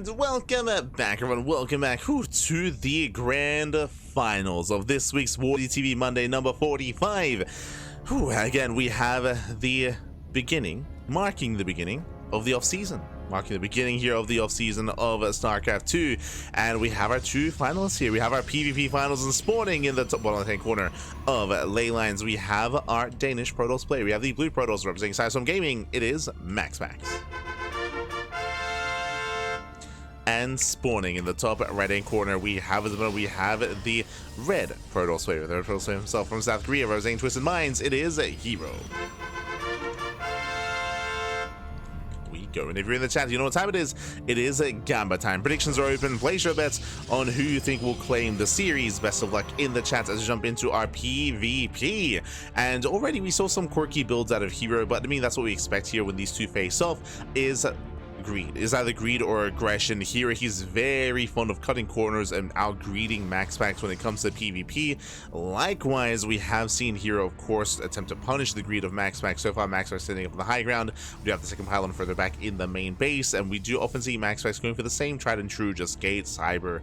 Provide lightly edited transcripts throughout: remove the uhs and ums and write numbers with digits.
And welcome back, everyone. Welcome back to the grand finals of this week's WardiTV Monday number 45. Again, we have the beginning, marking the beginning of the off-season. Marking the beginning here of the off-season of StarCraft 2. And we have our two finalists here. We have our PvP finals and spawning in the top bottom left-hand corner of ley lines. We have our Danish Protoss player. We have the blue Protoss representing Sidestorm Gaming. It is MaxPax. And spawning in the top right-hand corner, we have the red Protoss player. The red Protoss player himself from South Korea, representing Twisted Minds. It is herO. And if you're in the chat, you know what time it is. It is Gamba time. Predictions are open. Place your bets on who you think will claim the series. Best of luck in the chat as we jump into our PvP. And already we saw some quirky builds out of herO, but I mean that's what we expect here when these two face off. Is either greed or aggression. Here he's very fond of cutting corners and out-greeding MaxPax when it comes to PvP. Likewise, we have seen herO, of course, attempt to punish the greed of MaxPax. So far, MaxPax standing up on the high ground. We have the second pylon further back in the main base, and we do often see MaxPax going for the same tried and true, just gate, cyber,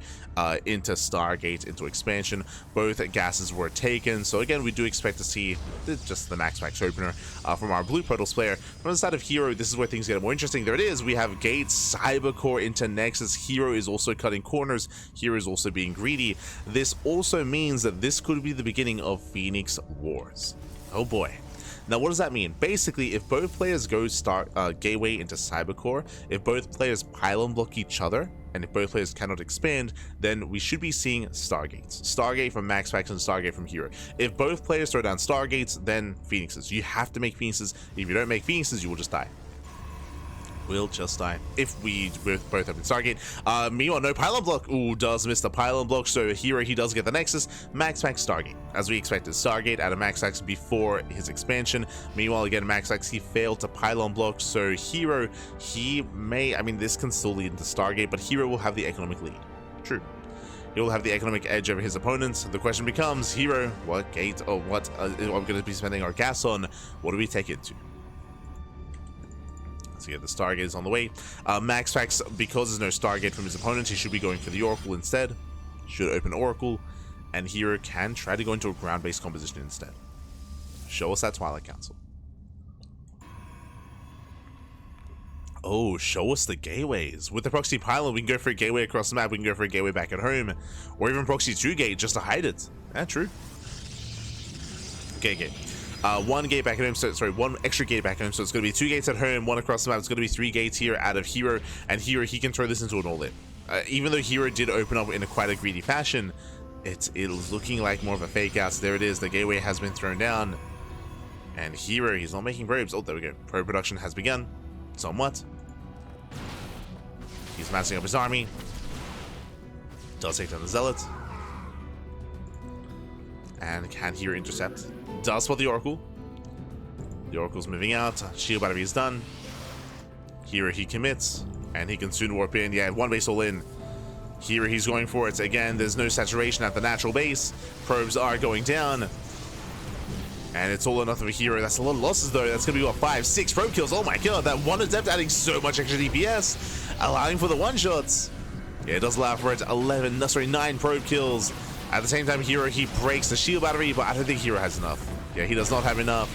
into Stargate, into expansion. Both gases were taken, so again, we do expect to see just the MaxPax opener from our blue Protoss player. From the side of herO, this is where things get more interesting. There it is. We have Gate, Cybercore into Nexus. herO is also cutting corners. herO is also being greedy. This also means that this could be the beginning of Phoenix Wars. Oh boy. Now what does that mean? Basically, if both players go gateway into Cybercore, if both players pylon block each other, and if both players cannot expand, then we should be seeing Stargates. Stargate from MaxPax and Stargate from herO. If both players throw down Stargates, then Phoenixes. You have to make Phoenixes. If you don't make Phoenixes, you will just die. We'll just die if we both have Stargate. Meanwhile, no pylon block. Ooh, does miss the pylon block. So herO, he does get the Nexus. MaxPax Stargate, as we expected. Stargate out of MaxPax before his expansion. Meanwhile, again, MaxPax, he failed to pylon block. So herO, he may, I mean, this can still lead into Stargate, but herO will have the economic lead. True. He will have the economic edge over his opponents. The question becomes, herO, what gate or what are we going to be spending our gas on? What do we take it to? So yeah, the Stargate is on the way. MaxPax, because there's no Stargate from his opponent, he should be going for the Oracle instead. Should open Oracle, and herO can try to go into a ground-based composition instead. Show us that Twilight Council. Oh, show us the gateways. With the proxy pylon, we can go for a gateway across the map. We can go for a gateway back at home, or even proxy 2 gate just to hide it. Yeah, true. Okay. One gate back at home, so sorry, one extra gate back at home, so it's going to be 2 gates at home, 1 across the map. It's going to be 3 gates here out of herO, and herO, he can throw this into an all-in. Even though herO did open up in quite a greedy fashion, it is looking like more of a fake out. So there it is, the gateway has been thrown down, and herO, he's not making probes. Oh, there we go. Probe production has begun, somewhat. He's massing up his army. Does take down the Zealot. And can herO intercept? Does for the Oracle. The Oracle's moving out. Shield battery is done. herO, he commits, and he can soon warp in. Yeah, 1 base all in. herO, he's going for it. Again, there's no saturation at the natural base. Probes are going down. And it's all or nothing for herO. That's a lot of losses, though. That's going to be, what, 5, 6 probe kills? Oh my god, that one adept adding so much extra DPS, allowing for the one-shots. Yeah, it does allow for it. 9 probe kills. At the same time, herO, he breaks the shield battery, but I don't think herO has enough. Yeah, he does not have enough.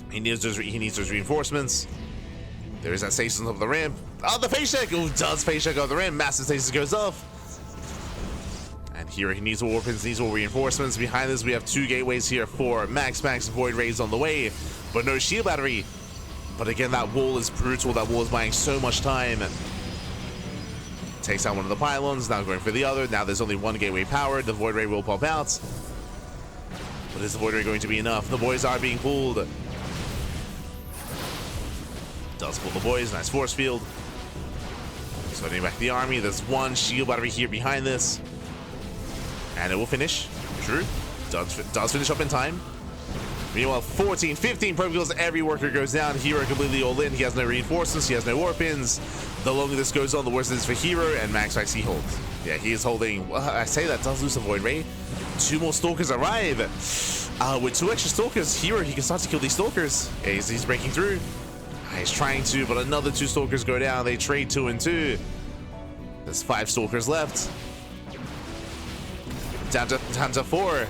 He needs those reinforcements. There is that stasis on top of the ramp. Oh, the face check! Oh, does face check off the ramp. Massive stasis goes off. And herO, he needs more warpins, needs more reinforcements. Behind this, we have 2 gateways here for MaxPax. Void Rays on the way, but no shield battery. But again, that wall is brutal. That wall is buying so much time. Takes out one of the pylons, now going for the other. Now there's only 1 gateway powered. The Void Ray will pop out. But is the Void Ray going to be enough? The boys are being pulled. Does pull the boys. Nice force field. Sending back the army. There's 1 shield battery here behind this. And it will finish. True. Does finish up in time. Meanwhile, 14, 15 probe kills. Every worker goes down. herO completely all in. He has no reinforcements. He has no warpins. The longer this goes on, the worse it is for herO, and MaxPax, he holds. Yeah, he is holding. Well, I say that does lose the Void Ray. 2 more Stalkers arrive. With 2 extra Stalkers, herO, he can start to kill these Stalkers. Yeah, he's breaking through. He's trying to, but another 2 Stalkers go down. They trade 2 and 2. There's 5 Stalkers left. Down to 4.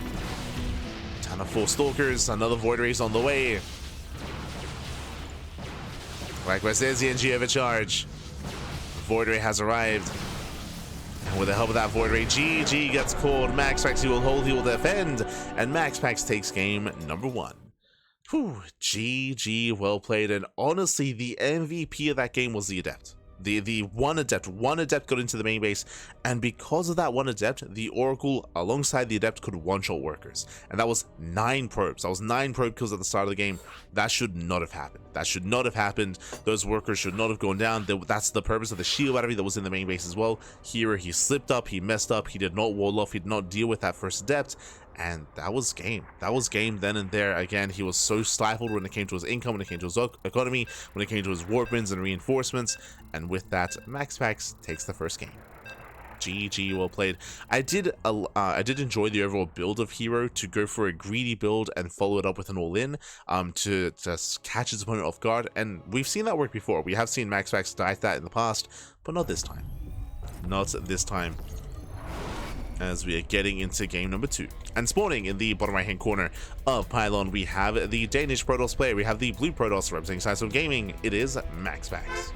Down to 4 Stalkers. Another Void Rays on the way. Likewise, there's the NG overcharge. Void Ray has arrived. And with the help of that Void Ray, GG gets called. MaxPax, he will hold, he will defend. And MaxPax takes game number 1. Whew, GG, well played. And honestly, the MVP of that game was the Adept. The one Adept got into the main base, and because of that one Adept, the Oracle alongside the Adept could one-shot workers, and that was 9 probes. That was 9 probe kills at the start of the game. That should not have happened. That should not have happened. Those workers should not have gone down. That's the purpose of the shield battery that was in the main base as well. Here he slipped up, he messed up, he did not wall off, he did not deal with that first Adept, and that was game. That was game then and there. Again, he was so stifled when it came to his income, when it came to his economy, when it came to his warpins and reinforcements, and with that, MaxPax takes the first game. GG, well played. I did enjoy the overall build of herO, to go for a greedy build and follow it up with an all-in to just catch his opponent off guard, and we've seen that work before. We have seen MaxPax die that in the past, but not this time. Not this time. As we are getting into game number 2. And spawning in the bottom right hand corner of Pylon, we have the Danish Protoss player. We have the blue Protoss representing Sidestone Gaming. It is MaxPax.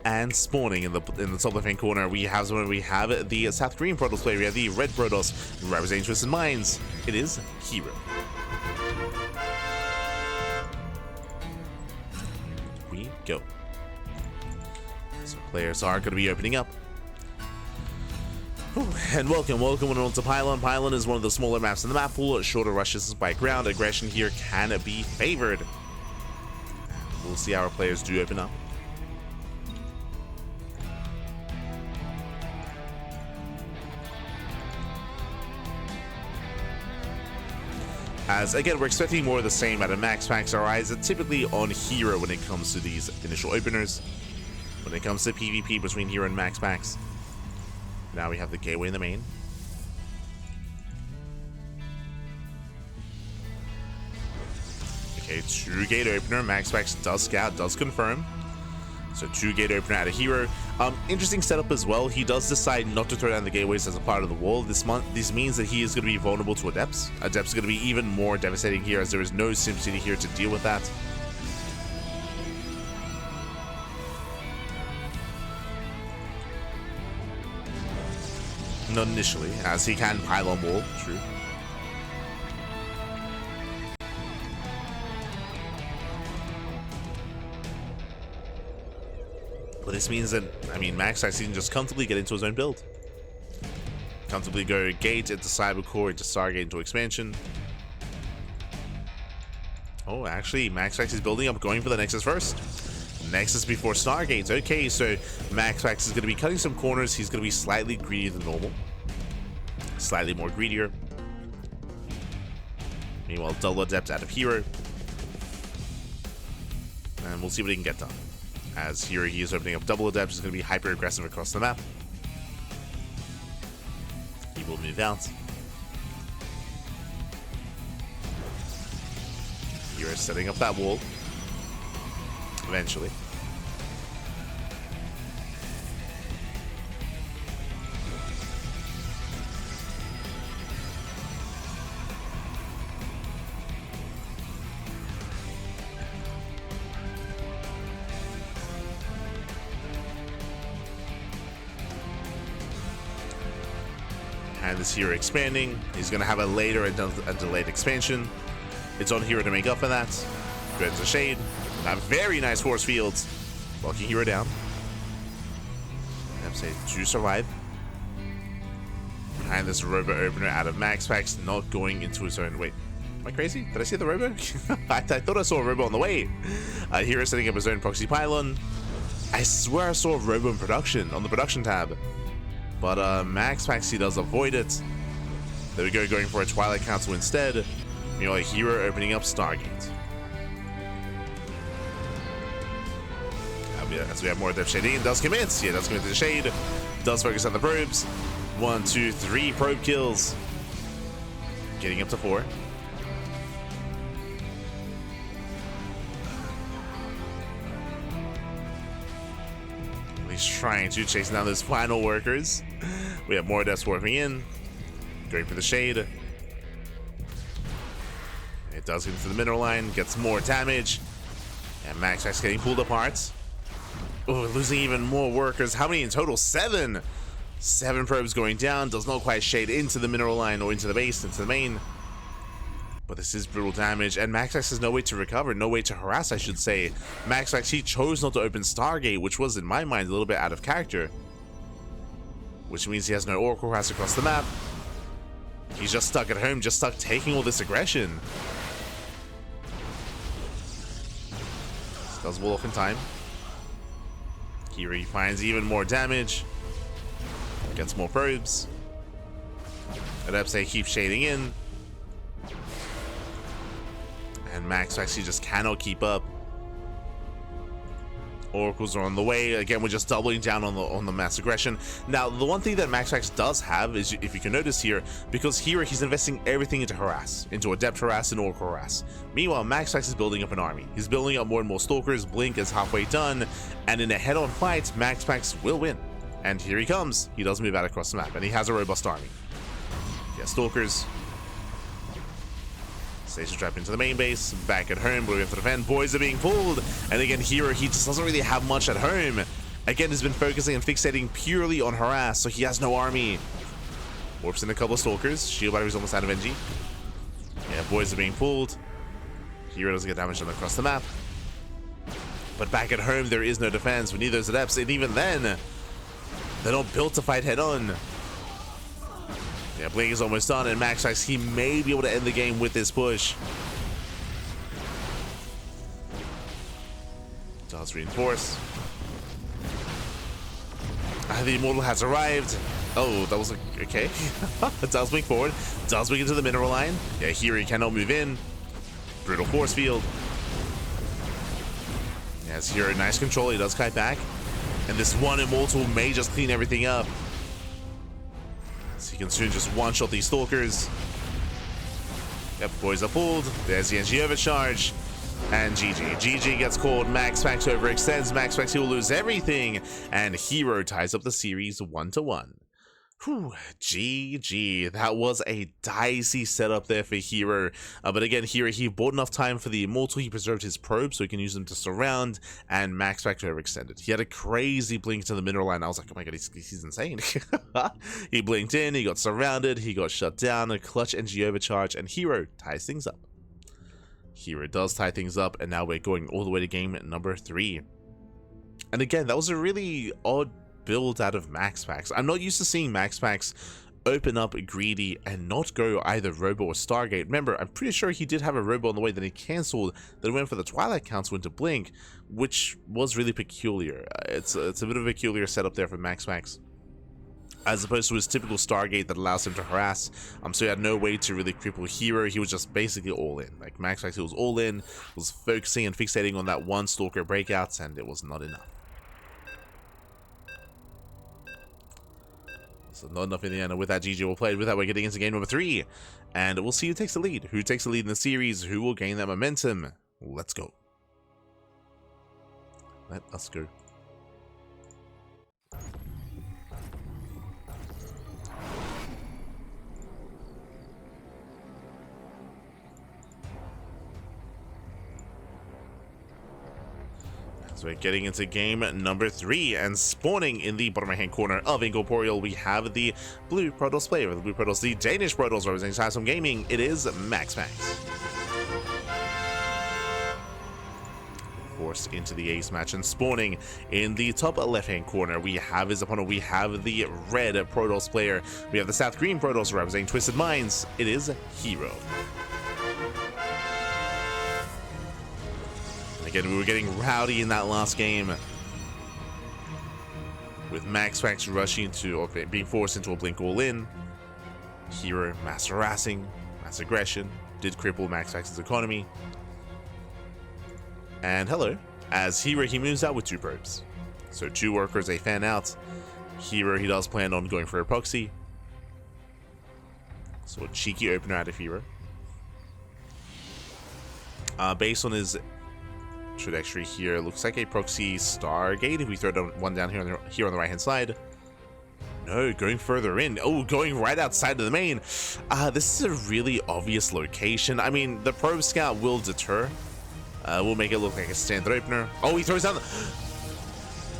And spawning in the top left hand corner, we have the South Korean Protoss player. We have the red Protoss representing Twisted Minds. It is herO. We go. So players are going to be opening up. Whew. And welcome on to Pylon. Pylon is one of the smaller maps in the map pool. Shorter rushes by ground. Aggression here can be favored. We'll see how our players do open up. As again, we're expecting more of the same out of MaxPax. Our eyes are typically on herO when it comes to these initial openers. When it comes to PvP between herO and MaxPax. Now we have the gateway in the main. Okay, 2 gate opener. MaxPax does scout, does confirm. So 2 gate opener out of herO. Interesting setup as well. He does decide not to throw down the gateways as a part of the wall. This means that he is going to be vulnerable to Adepts. Adepts are going to be even more devastating here, as there is no SimCity here to deal with that. Not initially, as he can pylon wall, true. But this means that, I mean, MaxPax can just comfortably get into his own build. Comfortably go gate into Cybercore, into Stargate, into expansion. Oh, actually, MaxPax is building up, going for the Nexus first. Nexus before Stargate. Okay, so MaxPax is going to be cutting some corners. He's going to be slightly greedier than normal. Slightly more greedier. Meanwhile, double Adept out of herO. And we'll see what he can get done. As here he is opening up double Adept, he's going to be hyper aggressive across the map. He will move out. Here is setting up that wall. Eventually. And this herO expanding. He's going to have a later and a delayed expansion. It's on herO to make up for that. Grabs a shade. Now very nice force fields. Locking herO down. To survive. And this robo opener out of MaxPax, not going into his own. Wait, am I crazy? Did I see the robo? I thought I saw a robo on the way. herO setting up his own proxy pylon. I swear I saw a robo in production on the production tab. But MaxPax, he does avoid it. There we go, going for a Twilight Council instead. Meanwhile, herO opening up Stargate. As we have more Adept shading, does commit. Yeah, does commit to the shade. Does focus on the probes. 1, 2, 3 probe kills. Getting up to 4. he's trying to chase down those final workers. We have more deaths warping in. Going for the shade. It does get into the mineral line. Gets more damage. And MaxPax getting pulled apart. Oh, losing even more workers. How many in total? 7. 7 probes going down. Does not quite shade into the mineral line or into the base, into the main. But this is brutal damage, and MaxPax has no way to recover, no way to harass, I should say. MaxPax, he chose not to open Stargate, which was, in my mind, a little bit out of character. Which means he has no Oracle harass across the map. He's just stuck at home, just stuck taking all this aggression. Does wall off in time. Kiri finds even more damage. Gets more probes. Adepse keeps shading in. And MaxPax, he just cannot keep up. Oracles are on the way. Again, we're just doubling down on the mass aggression. Now, the one thing that MaxPax does have is, if you can notice here, because here he's investing everything into harass, into adept harass and oracle harass. Meanwhile, MaxPax is building up an army. He's building up more and more stalkers. Blink is halfway done, and in a head-on fight, MaxPax will win. And here he comes. He does move out across the map, and he has a robust army. He has stalkers. Station trap into the main base, back at home, but we have to defend. Boys are being pulled, and again, herO, he just doesn't really have much at home. Again, he's been focusing and fixating purely on harass, so he has no army. Warps in a couple of stalkers. Shield battery's almost out of NG. Yeah, boys are being pulled. herO doesn't get damage done across the map. But back at home, there is no defense. We need those adepts, and even then, they're not built to fight head-on. Yeah, Blink is almost done, and MaxPax, he may be able to end the game with this push. Does reinforce. The Immortal has arrived. Oh, that was okay. Does Blink forward. Does Blink into the mineral line. Yeah, here he cannot move in. Brutal force field. Yes, here, nice control. He does kite back. And this one Immortal may just clean everything up. He can soon just one-shot these stalkers. Yep, boys are pulled. There's the NG overcharge. And GG. GG gets called. MaxPax overextends. MaxPax, he'll lose everything. And herO ties up the series 1-1. Whew, GG. That was a dicey setup there for herO. But again, herO, he bought enough time for the Immortal. He preserved his probe so he can use them to surround. And MaxPax overextended. He had a crazy blink to the mineral line. I was like, oh my god, he's insane. He blinked in, he got surrounded, he got shut down, a clutch NG overcharge, and herO ties things up. herO does tie things up, and now we're going all the way to game number 3. And again, that was a really odd build out of MaxPax. I'm not used to seeing MaxPax open up greedy and not go either Robo or Stargate. Remember, I'm pretty sure he did have a Robo on the way, then he cancelled, then went for the Twilight Council into Blink, which was really peculiar. It's a bit of a peculiar setup there for MaxPax, as opposed to his typical Stargate that allows him to harass. So he had no way to really cripple herO. He was just basically all in. Like MaxPax, he was all in, was focusing and fixating on that one Stalker breakouts, and it was not enough. So not enough in the end, and with that, GG will play. With that, we're getting into game number 3, and we'll see who takes the lead. Who takes the lead in the series? Who will gain that momentum? Let's go. Let us go. So we're getting into game number 3, and spawning in the bottom right hand corner of Incorporeal, we have the blue Protoss player. The blue Protoss, the Danish Protoss representing Samsung Gaming. It is MaxPax. Forced into the ace match, and spawning in the top left hand corner, we have his opponent. We have the red Protoss player. We have the South Green Protoss representing Twisted Minds. It is herO. Again, we were getting rowdy in that last game, with MaxPax rushing to, or being forced into a blink all in. herO mass harassing, mass aggression, did cripple MaxPax's economy. And hello, as herO, he moves out with 2 probes. So 2 workers, they fan out. herO, he does plan on going for a proxy. So a cheeky opener out of herO. Based on his trajectory here. Looks like a proxy Stargate if we throw one down here on the right hand side. No, going further in. Oh, going right outside of the main. This is a really obvious location. I mean, the probe scout will deter. We'll make it look like a standard opener. Oh, he throws down the...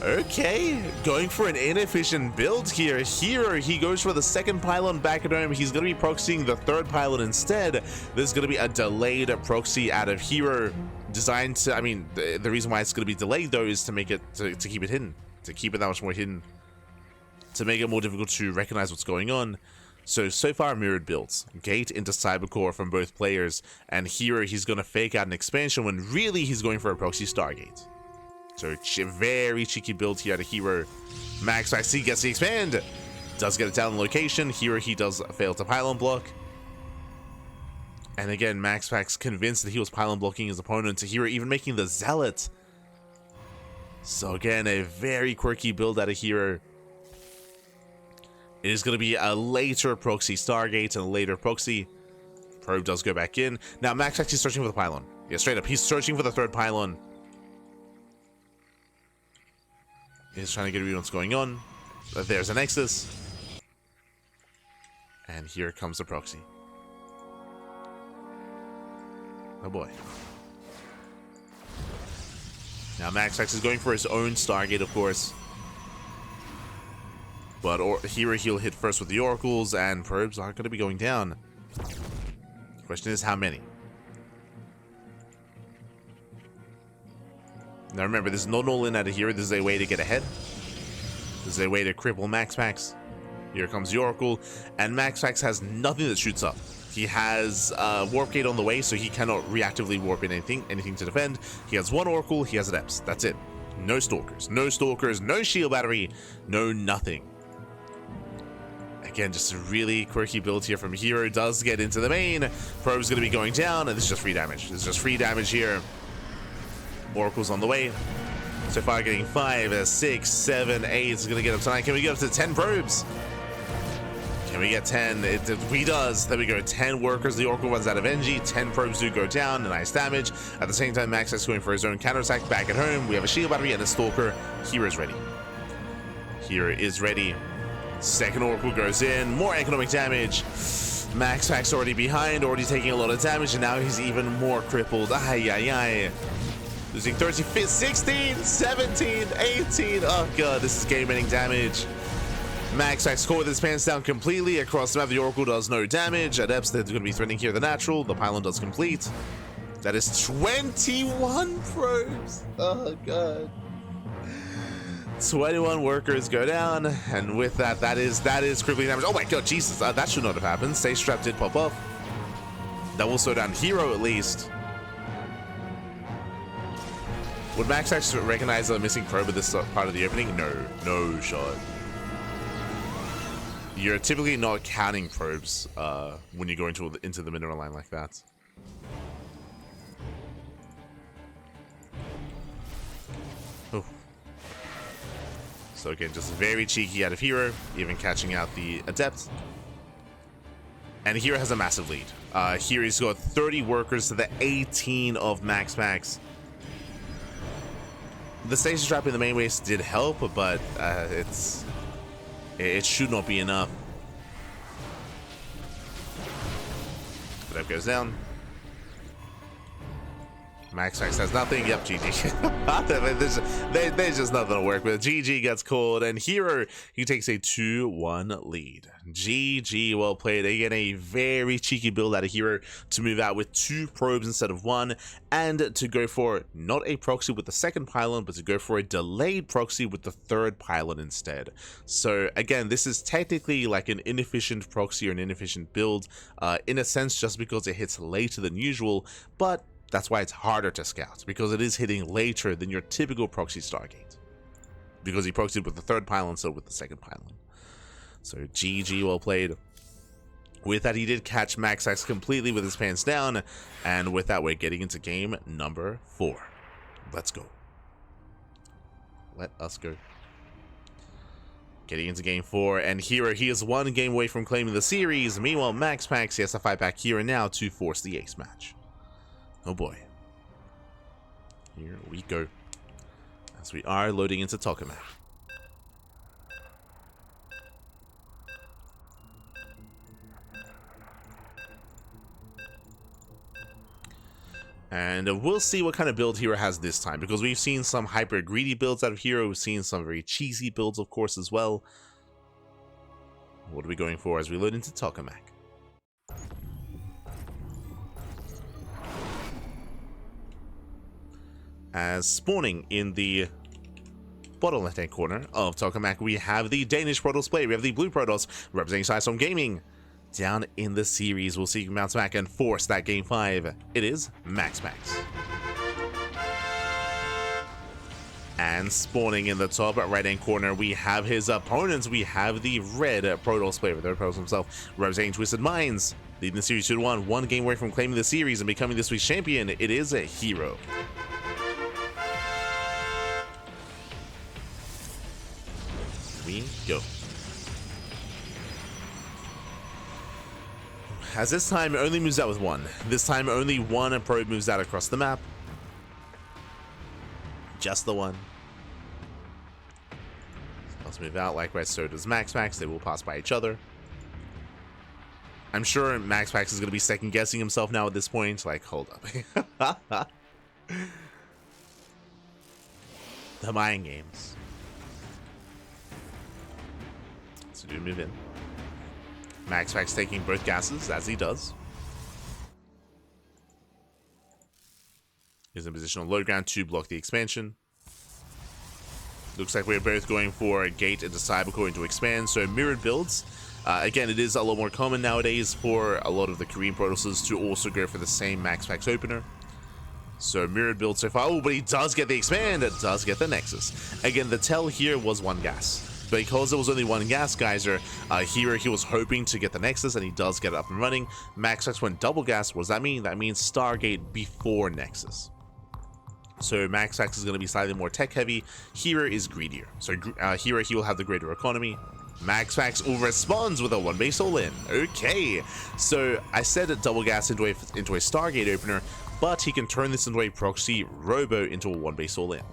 Okay, going for an inefficient build here. herO, he goes for the second pylon back at home. He's going to be proxying the third pylon instead. There's going to be a delayed proxy out of herO designed to... I mean, the reason why it's going to be delayed, though, is to make it... to keep it hidden. To keep it that much more hidden. To make it more difficult to recognize what's going on. So far mirrored builds. Gate into Cybercore from both players, and herO, he's going to fake out an expansion when really he's going for a proxy Stargate. So very cheeky build here out of herO. MaxPax, he gets the expand. Does get it down in location. herO, he does fail to pylon block. And again, MaxPax convinced that he was pylon blocking his opponent, to herO even making the Zealot. So again, a very quirky build out of herO. It is going to be a later proxy Stargate and a later proxy. Probe does go back in. Now, MaxPax is searching for the pylon. Yeah, straight up. He's searching for the third pylon. He's trying to get a read on what's going on. There's a Nexus. And here comes the proxy. Oh boy. Now, MaxPax is going for his own Stargate, of course. But herO, he'll hit first with the oracles, and probes aren't going to be going down. The question is, how many? Now remember, this is not all in out of herO. This is a way to get ahead. This is a way to cripple MaxPax. Here comes the oracle, and MaxPax has nothing that shoots up. He has warp gate on the way, so he cannot reactively warp in anything to defend. He has one oracle, he has adepts. That's it. No stalkers, no shield battery, no nothing. Again, just a really quirky build here from herO. Does get into the main. Probe's going to be going down, and this is just free damage. This is just free damage here. Oracle's on the way. So far, getting 5, 6, 7, 8. It's going to get up to 9. Can we get up to 10 probes? Can we get 10? He does. There we go. 10 workers. The Oracle runs out of energy. 10 probes do go down. Nice damage. At the same time, MaxPax is going for his own counterattack back at home. We have a shield battery and a stalker. herO's ready. herO is ready. Second Oracle goes in. More economic damage. MaxPax already behind, already taking a lot of damage, and now he's even more crippled. Ay. Losing 13, 16, 17, 18. Oh god, this is game-ending damage. MaxPax scored with his pants down completely across the map. The Oracle does no damage. Adepts, they're going to be threatening here the natural. The pylon does complete. That is 21 probes. Oh god. 21 workers go down, and with that is crippling damage. Oh my god, Jesus, that should not have happened. Stay strapped did pop off. That will slow down herO at least. Would MaxPax recognize a missing probe at this part of the opening? No shot. You're typically not counting probes when you go into the mineral line like that. Oh. So again, just very cheeky out of herO, even catching out the adept. And herO has a massive lead. herO's got 30 workers to the 18 of MaxPax. The station trap in the main base did help, but it should not be enough. But that goes down. MaxPax has nothing. Yep, GG. There's just nothing to work with. GG gets called, and herO, he takes a 2-1 lead. GG, well played. Again, a very cheeky build out of herO to move out with 2 probes instead of 1, and to go for not a proxy with the second pylon, but to go for a delayed proxy with the third pylon instead. So again, this is technically like an inefficient proxy or an inefficient build, in a sense, just because it hits later than usual, but that's why it's harder to scout, because it is hitting later than your typical proxy Stargate. Because he proxied with the third pylon, so with the second pylon. So GG, well played. With that, he did catch MaxPax completely with his pants down, and with that, we're getting into game number 4. Let's go. Let us go. Getting into game 4, and herO, he is 1 game away from claiming the series. Meanwhile, MaxPax, he has to fight back herO now to force the ace match. Oh boy. Here we go. As we are loading into Tokamak. And we'll see what kind of build herO has this time, because we've seen some hyper greedy builds out of herO. We've seen some very cheesy builds, of course, as well. What are we going for as we load into Tokamak? As spawning in the bottom left-hand corner of Tokamak, we have the Danish Protoss player. We have the blue Protoss representing Sidestorm Gaming. Down in the series, we'll see if he can bounce back and force that game 5. It is MaxPax. And spawning in the top right-hand corner, we have his opponents. We have the red Protoss player, the Protoss himself, representing Twisted Minds. Leading the series 2-1, one game away from claiming the series and becoming this week's champion. It is a herO. We go. As this time only moves out with one. This time only one probe moves out across the map. Just the one. Let's move out. Likewise, so does MaxPax. They will pass by each other. I'm sure MaxPax is going to be second guessing himself now at this point. Like, hold up. The mind games. So do move in. MaxPax taking both gases, as he does. He's in position on low ground to block the expansion. Looks like we're both going for a gate into Cybercore into expand, so mirrored builds. Again, it is a lot more common nowadays for a lot of the Korean Protosses to also go for the same MaxPax opener. So mirrored build so far. Oh, but he does get the expand. It does get the Nexus. Again, the tell here was one gas. Because there was only one gas geyser, herO, he was hoping to get the Nexus, and he does get it up and running. MaxPax went double gas. What does that mean? That means Stargate before Nexus. So MaxPax is going to be slightly more tech heavy. herO is greedier. So herO, he will have the greater economy. MaxPax responds with a one base all in. Okay, so I said a double gas into a Stargate opener, but he can turn this into a proxy robo into a one base all in.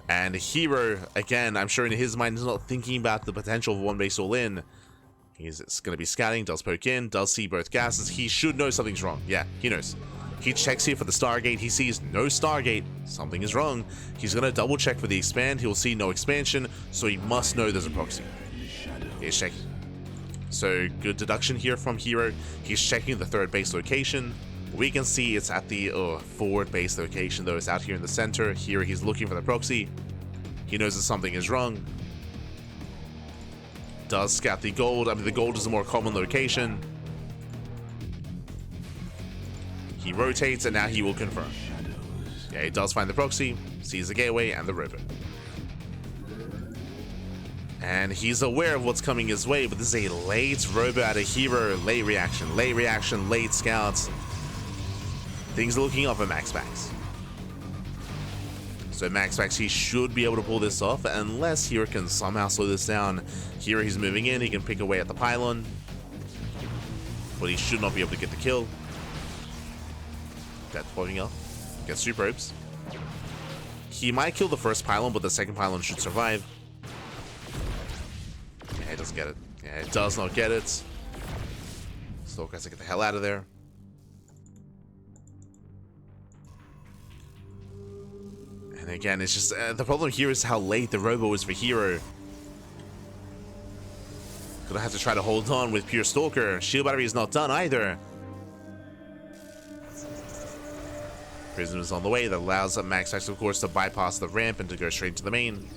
And herO, again, I'm sure in his mind is not thinking about the potential of one base all in. He's going to be scouting, does poke in, does see both gases. He should know something's wrong. Yeah, he knows. He checks here for the Stargate. He sees no Stargate. Something is wrong. He's going to double check for the expand. He'll see no expansion, so he must know there's a proxy. He's checking. So good deduction here from herO. He's checking the third base location. We can see it's at the forward base location, though. It's out here in the center. Here he's looking for the proxy. He knows that something is wrong. Does scout the gold. I mean, the gold is a more common location. He rotates, and now he will confirm. Yeah, he does find the proxy, sees the gateway and the river. And he's aware of what's coming his way, but this is a late robo out of herO. Late reaction, late scouts. Things are looking up for MaxPax. So MaxPax, he should be able to pull this off, unless herO can somehow slow this down. herO, he's moving in, he can pick away at the pylon, but he should not be able to get the kill. That's floating up. Gets 2 probes. He might kill the first pylon, but the second pylon should survive. Yeah, he doesn't get it. Yeah, it does not get it. Stalker has to get the hell out of there. And again, it's just the problem here is how late the robo is for herO. Gonna have to try to hold on with pure Stalker. Shield battery is not done either. Prism is on the way. That allows MaxPax, of course, to bypass the ramp and to go straight to the main.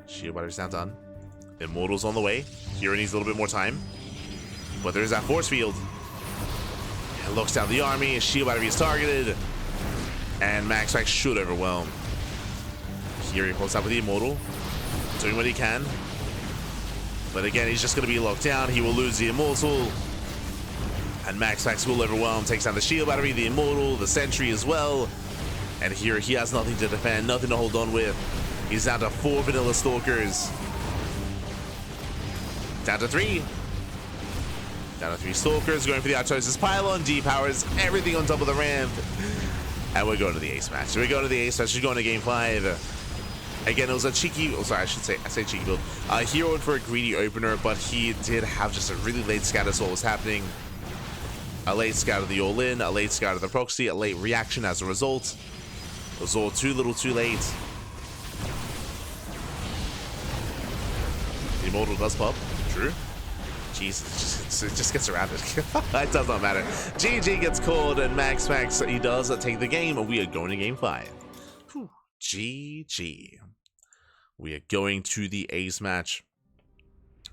Shield battery's now done. Immortal's on the way. herO needs a little bit more time. But there's that force field. It looks down the army. Shield battery is targeted. And MaxPax should overwhelm. Here he pulls up with the Immortal. Doing what he can. But again, he's just going to be locked down. He will lose the Immortal. And MaxPax will overwhelm. Takes down the Shield battery, the Immortal, the Sentry as well. And here he has nothing to defend, nothing to hold on with. He's down to 4 vanilla Stalkers. Down to 3. Down to 3 Stalkers, going for the Artosis Pylon, depowers everything on top of the ramp. And we're going to the ace match. So we're going to the ace match, we're going to game 5. Again, it was a cheeky, oh sorry, I say cheeky build. herO went for a greedy opener, but he did have just a really late scatter, so what was happening. A late scout of the all-in, a late scout of the proxy, a late reaction as a result. It was all too little too late. The Immortal does pop, true. Jesus, it just gets around it. It does not matter. GG gets called, and MaxPax, he does take the game, and we are going to game 5. Whew. GG. We are going to the ace match.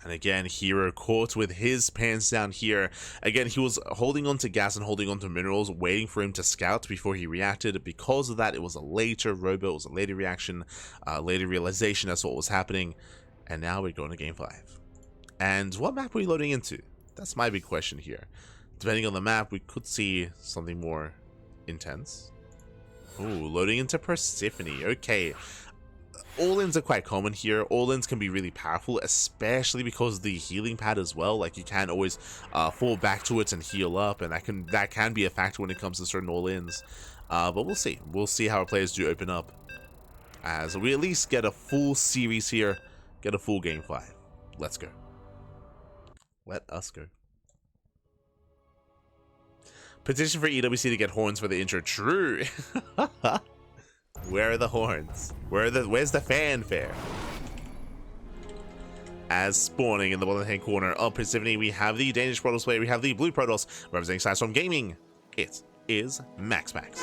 And again, herO caught with his pants down here. Again, he was holding on to gas and holding on to minerals, waiting for him to scout before he reacted. Because of that, it was a later robo, it was a later reaction, later realization as to what was happening. And now we're going to game 5. And what map are we loading into? That's my big question here. Depending on the map, we could see something more intense. Ooh, loading into Persephone. Okay. All-ins are quite common here. All-ins can be really powerful, especially because of the healing pad as well. Like, you can always fall back to it and heal up, and that can be a factor when it comes to certain all-ins. But we'll see. We'll see how our players do open up. As we at least get a full series here, get a full game 5. Let's go. Let us go. Petition for EWC to get horns for the intro. True. Where are the horns? Where's the fanfare? As spawning in the bottom hand corner of Persephone, we have the Danish Protoss player. We have the blue Protoss representing Sidestorm Gaming. It is MaxPax.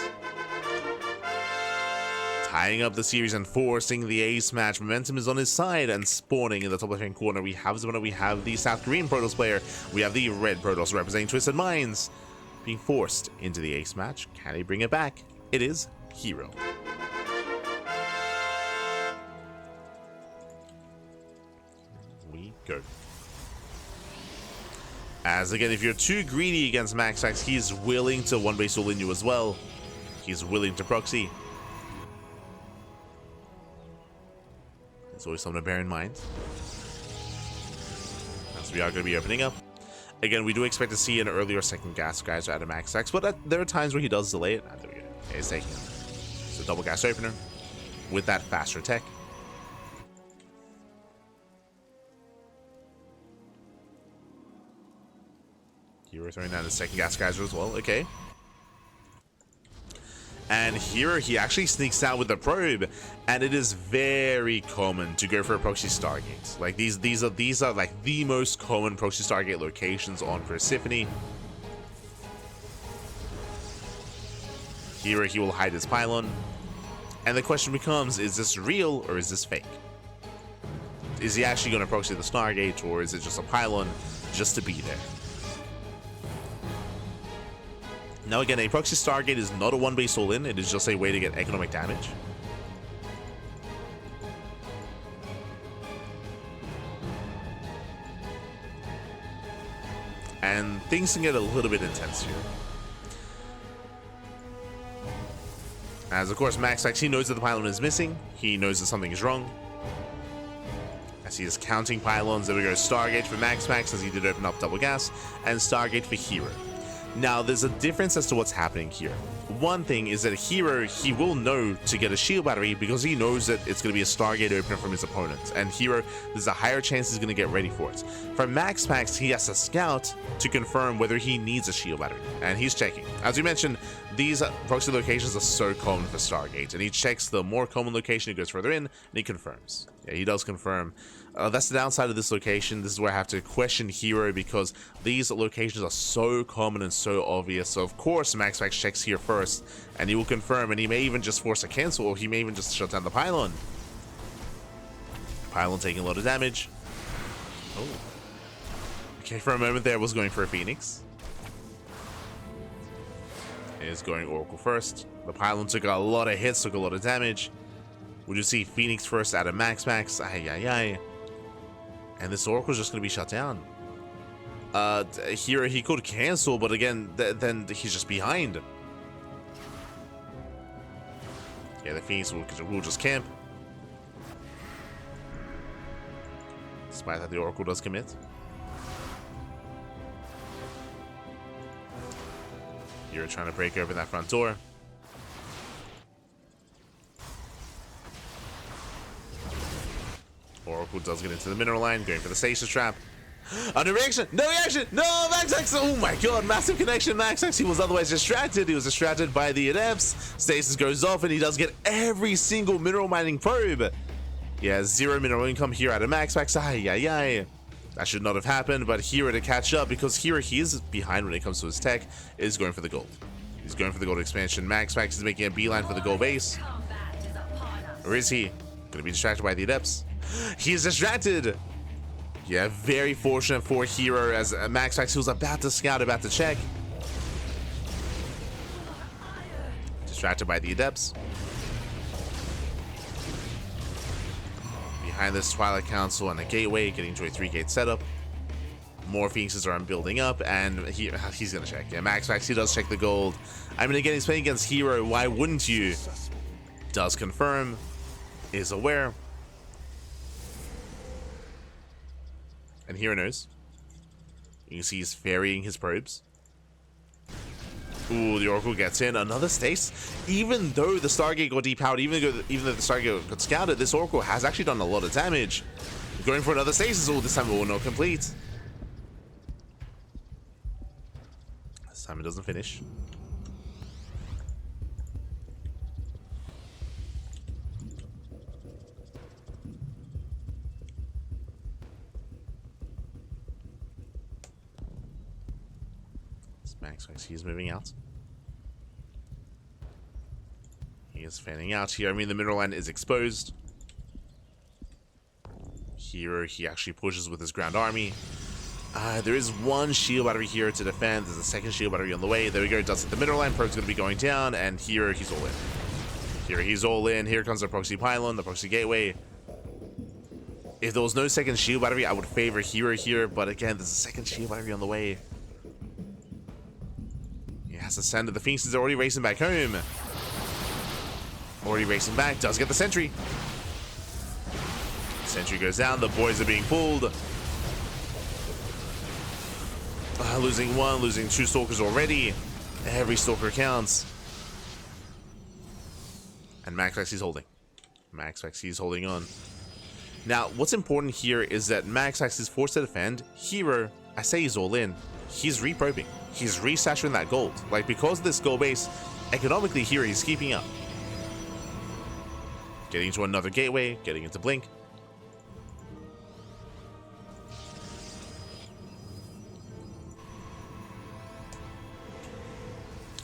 Tying up the series and forcing the ace match. Momentum is on his side, and spawning in the top left-hand corner, we have the South Korean Protoss player. We have the red Protoss representing Twisted Minds. Being forced into the ace match. Can he bring it back? It is herO. We go. As again, if you're too greedy against MaxPax, he's willing to one-base all in you as well. He's willing to proxy. It's always something to bear in mind. As we are going to be opening up. Again, we do expect to see an earlier second gas geyser out of MaxPax, but there are times where he does delay it. There we go. Okay, he's taking it. So double gas opener with that faster tech. herO throwing down his second gas geyser as well. Okay. And here he actually sneaks out with the probe, and it is very common to go for a proxy Stargate. Like these are like the most common proxy Stargate locations on Persephone. Here he will hide his pylon, and the question becomes: is this real or is this fake? Is he actually going to proxy the Stargate, or is it just a pylon just to be there? Now again, a proxy Stargate is not a one-base all-in, it is just a way to get economic damage. And things can get a little bit intense here. As of course MaxPax, he knows that the pylon is missing, he knows that something is wrong. As he is counting pylons, there we go, Stargate for MaxPax as he did open up double gas, and Stargate for herO. Now, there's a difference as to what's happening here. One thing is that herO, he will know to get a shield battery because he knows that it's going to be a Stargate opener from his opponent. And herO, there's a higher chance he's going to get ready for it. For MaxPax, he has to scout to confirm whether he needs a shield battery. And he's checking. As we mentioned, these proxy locations are so common for Stargate. And he checks the more common location, he goes further in, and he confirms. Yeah, he does confirm. That's the downside of this location. This is where I have to question herO because these locations are so common and so obvious. So of course MaxPax checks here first and he will confirm, and he may even just force a cancel, or he may even just shut down the pylon. Pylon taking a lot of damage. Oh. Okay, for a moment there I was going for a Phoenix. It is going Oracle first. The pylon took a lot of hits, took a lot of damage. Would you see Phoenix first out of MaxPax? Ay. And this Oracle's just going to be shut down. Here he could cancel, but again, then he's just behind. Yeah, the Phoenix will just camp. Despite that the Oracle does commit. You're trying to break open that front door. Oracle does get into the mineral line, going for the stasis trap. Under reaction! No reaction! No! MaxPax! Oh my god, massive connection. MaxPax, he was otherwise distracted. He was distracted by the adepts. Stasis goes off and he does get every single mineral mining probe. Yeah, 0 mineral income here out of MaxPax. Ay, ay, ay. That should not have happened, but herO to catch up, because herO, he is behind when it comes to his tech, is going for the gold. He's going for the gold expansion. MaxPax is making a beeline for the gold base. Or is he? Gonna be distracted by the adepts. He's distracted! Yeah, very fortunate for herO, as MaxPax, he was about to scout, about to check. Distracted by the adepts. Behind this Twilight Council and a gateway, getting to a 3-gate setup. More Phoenixes are building up, and he's gonna check. Yeah, MaxPax, he does check the gold. I mean, again, he's playing against herO. Why wouldn't you? Does confirm. Is aware. And herO knows. You can see he's ferrying his probes. Ooh, the Oracle gets in. Another stace. Even though the Stargate got depowered, even though the Stargate got scouted, this Oracle has actually done a lot of damage. Going for another stasis. Oh, this time it will not complete. This time it doesn't finish. MaxPax, he's moving out. He is fanning out here. I mean, the mineral line is exposed. herO, he actually pushes with his ground army. There is one shield battery here to defend. There's a second shield battery on the way. There we go. Does hit the mineral line. Probe's going to be going down, and herO, he's all in. herO, he's all in. Here comes the proxy pylon, the proxy gateway. If there was no second shield battery, I would favor herO here, but again, there's a second shield battery on the way. Has to send it. The Phoenix is already racing back home. Already racing back. Does get the sentry. Sentry goes down. The boys are being pulled. Losing one, losing 2 stalkers already. Every stalker counts. And MaxPax, he's holding. MaxPax, he's holding on. Now, what's important here is that MaxPax is forced to defend. herO, I say he's all in. He's reprobing. He's resaturing that gold. Like, because of this gold base, economically here, he's keeping up. Getting into another gateway, getting into Blink.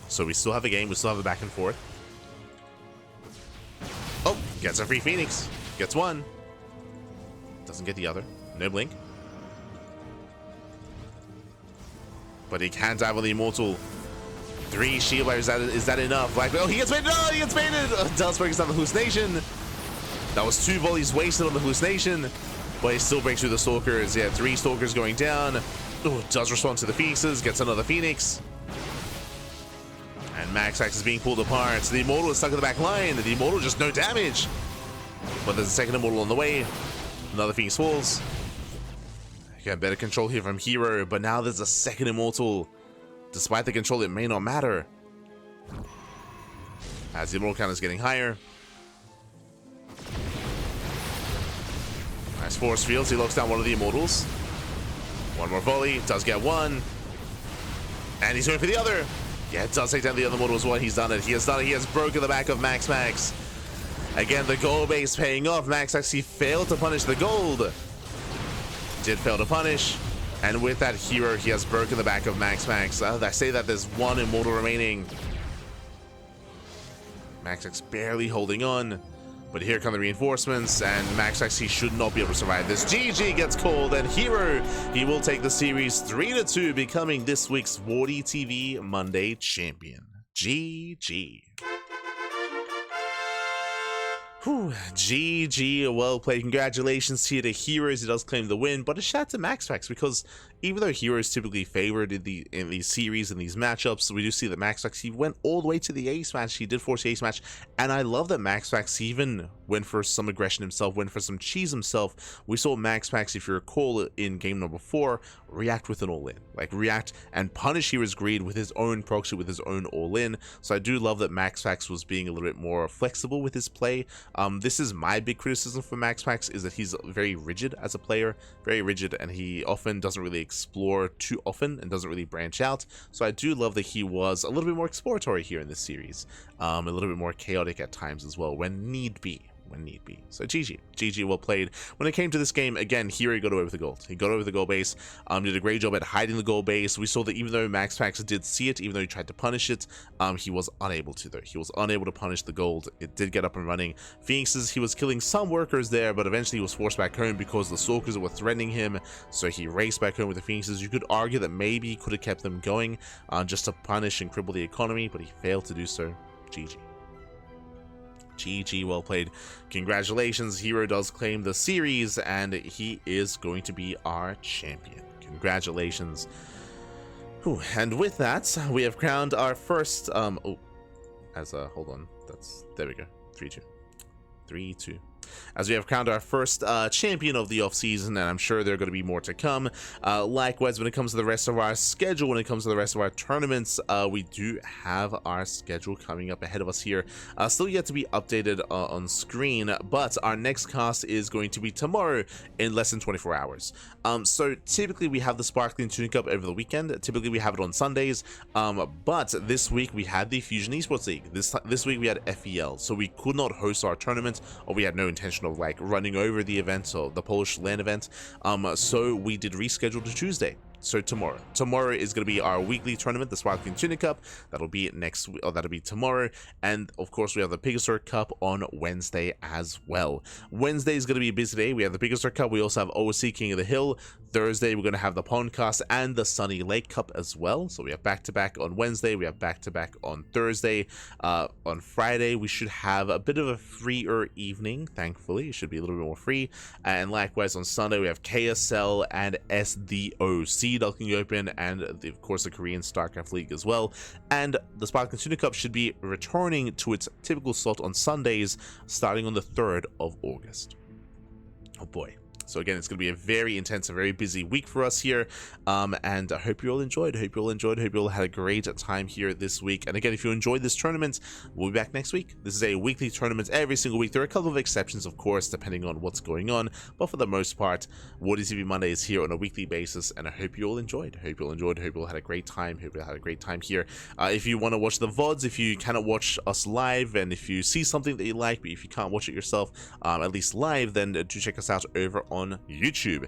So we still have a game, we still have a back and forth. Oh, gets a free Phoenix. Gets one. Doesn't get the other. No Blink. But he can dive on the Immortal. 3 shield bearers, is that enough? Like, oh, he gets baited! Oh, he gets baited! Does focus on the hallucination. That was 2 volleys wasted on the hallucination. But he still breaks through the Stalkers. Yeah, 3 Stalkers going down. Oh, does respond to the Phoenixes. Gets another Phoenix. And MaxPax is being pulled apart. The Immortal is stuck in the back line. The Immortal just no damage. But there's a second Immortal on the way. Another Phoenix falls. Again, better control here from herO, but now there's a second Immortal. Despite the control, it may not matter. As the Immortal count is getting higher. Nice force fields. He locks down one of the Immortals. One more volley. Does get one. And he's going for the other. Yeah, it does take down the other Immortal as well. He's done it. He has done it. He has broken the back of MaxPax. Again, the gold base paying off. MaxPax, he failed to punish the gold. Did fail to punish, and with that herO, he has broken the back of MaxPax. I say that there's 1 Immortal remaining. MaxPax barely holding on, but here come the reinforcements, and MaxPax, he should not be able to survive this. GG gets called, and herO, he will take the series 3-2, becoming this week's WardiTV Monday champion. GG. Whew, GG, well played. Congratulations here to herO as he does claim the win, but a shout out to MaxPax, because even though herO is typically favored in these series and these matchups, we do see that MaxPax, he went all the way to the ace match. He did force the ace match, and I love that MaxPax even went for some aggression himself, went for some cheese himself. We saw MaxPax, if you recall, in game number 4, react with an all-in. Like, react and punish Hero's greed with his own proxy, with his own all-in. So I do love that MaxPax was being a little bit more flexible with his play. This is my big criticism for MaxPax, is that he's very rigid as a player, very rigid, and he often doesn't really explore too often and doesn't really branch out. So I do love that he was a little bit more exploratory here in this series, a little bit more chaotic at times as well, when need be. So GG well played. When it came to this game, again, here got away with the gold. He got away with the gold base, did a great job at hiding the gold base. We saw that even though MaxPax did see it, even though he tried to punish it, he was unable to, though. He was unable to punish the gold. It did get up and running. Phoenixes, he was killing some workers there, but eventually he was forced back home because the Stalkers were threatening him, so he raced back home with the Phoenixes. You could argue that maybe he could have kept them going just to punish and cripple the economy, but he failed to do so. GG, well played. Congratulations, herO does claim the series, and he is going to be our champion. Congratulations. Whew. And with that, we have crowned our first, hold on, there we go, 3-2. 3-2. As we have crowned our first champion of the offseason, and I'm sure there are going to be more to come. Likewise, when it comes to the rest of our schedule, when it comes to the rest of our tournaments, we do have our schedule coming up ahead of us here. Still yet to be updated on screen, but our next cast is going to be tomorrow in less than 24 hours. So typically we have the Sparkling Tunic Cup over the weekend. Typically we have it on Sundays, but this week we had the Fusion Esports League. This week we had FEL, so we could not host our tournament, or we had no intention of like running over the event, or the Polish LAN event, so we did reschedule to Tuesday. So tomorrow is going to be our weekly tournament, the Sparkling Tunic Cup. That'll be next week, or that'll be tomorrow. And of course, we have the Pegasus Cup on Wednesday as well. Wednesday is going to be a busy day. We have the Pegasus Cup. We also have OC King of the Hill. Thursday, we're going to have the Pondcast and the Sunny Lake Cup as well. So we have back-to-back on Wednesday. We have back-to-back on Thursday. On Friday, we should have a bit of a freer evening, thankfully. It should be a little bit more free. And likewise, on Sunday, we have KSL and SDOC Ducklings Open, and of course the Korean StarCraft League as well. And the Sparkling Tunic Cup should be returning to its typical slot on Sundays, starting on the 3rd of August. Oh boy. So again, it's going to be a very intense and very busy week for us here, and I hope you all enjoyed. Hope you all had a great time here this week. And again, if you enjoyed this tournament, we'll be back next week. This is a weekly tournament every single week. There are a couple of exceptions, of course, depending on what's going on, but for the most part, WardiTV Monday is here on a weekly basis, and I hope you all enjoyed. Hope you all had a great time. Hope you all had a great time here. If you want to watch the VODs, if you cannot watch us live, and if you see something that you like, but if you can't watch it yourself, at least live, then do check us out over on YouTube. !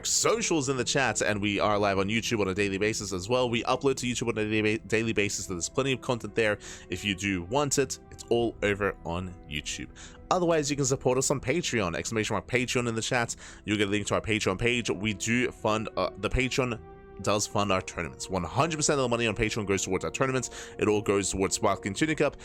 Socials in the chat, and we are live on YouTube on a daily basis as well. We upload to YouTube on a daily basis, so there's plenty of content there. If you do want it, it's all over on YouTube. Otherwise, you can support us on Patreon! Patreon in the chat. You'll get a link to our Patreon page. We do fund the Patreon does fund our tournaments. 100% of the money on Patreon goes towards our tournaments. It all goes towards Sparkling Tunic Cup,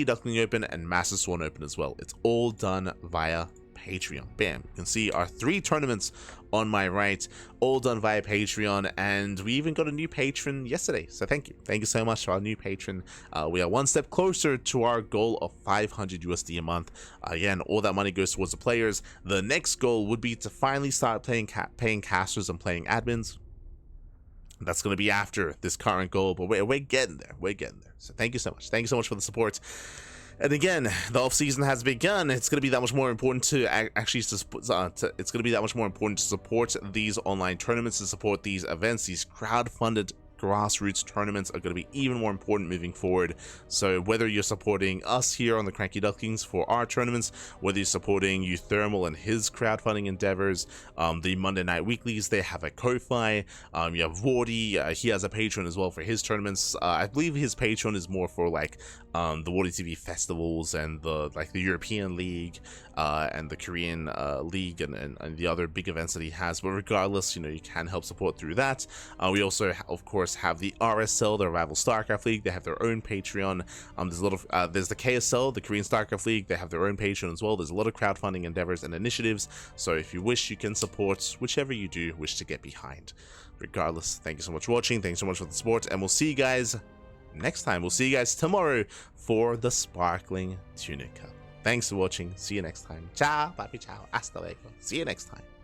Duckling Open, and Master Swan Open as well. It's all done via Patreon. Bam, you can see our 3 tournaments on my right, all done via Patreon, and we even got a new patron yesterday, so thank you so much to our new patron. We are one step closer to our goal of 500 USD a month. Again, all that money goes towards the players. The next goal would be to finally start paying casters and playing admins. That's going to be after this current goal, but we're getting there. So thank you so much for the support. And again, the off season has begun. It's going to be that much more important to support these online tournaments, to support these events, these crowd-funded grassroots tournaments are going to be even more important moving forward. So whether you're supporting us here on the CranKy Ducklings for our tournaments, whether you're supporting Thermal and his crowdfunding endeavors, the Monday Night Weeklies, they have a Ko-Fi. You have Wardi, he has a Patreon as well for his tournaments. I believe his Patreon is more for like the WardiTV festivals and the European League and the Korean League and the other big events that he has. But regardless, you can help support through that. We also, of course, have the RSL, the Rival StarCraft League. They have their own Patreon. There's a lot of there's the KSL, the Korean StarCraft League. They have their own Patreon as well. There's a lot of crowdfunding endeavors and initiatives. So if you wish, you can support whichever you do wish to get behind. Regardless, thank you so much for watching. Thanks so much for the support, and we'll see you guys next time. We'll see you guys tomorrow for the Sparkling Tunic Cup. Thanks for watching. See you next time. Ciao, papi, ciao. Hasta luego. See you next time.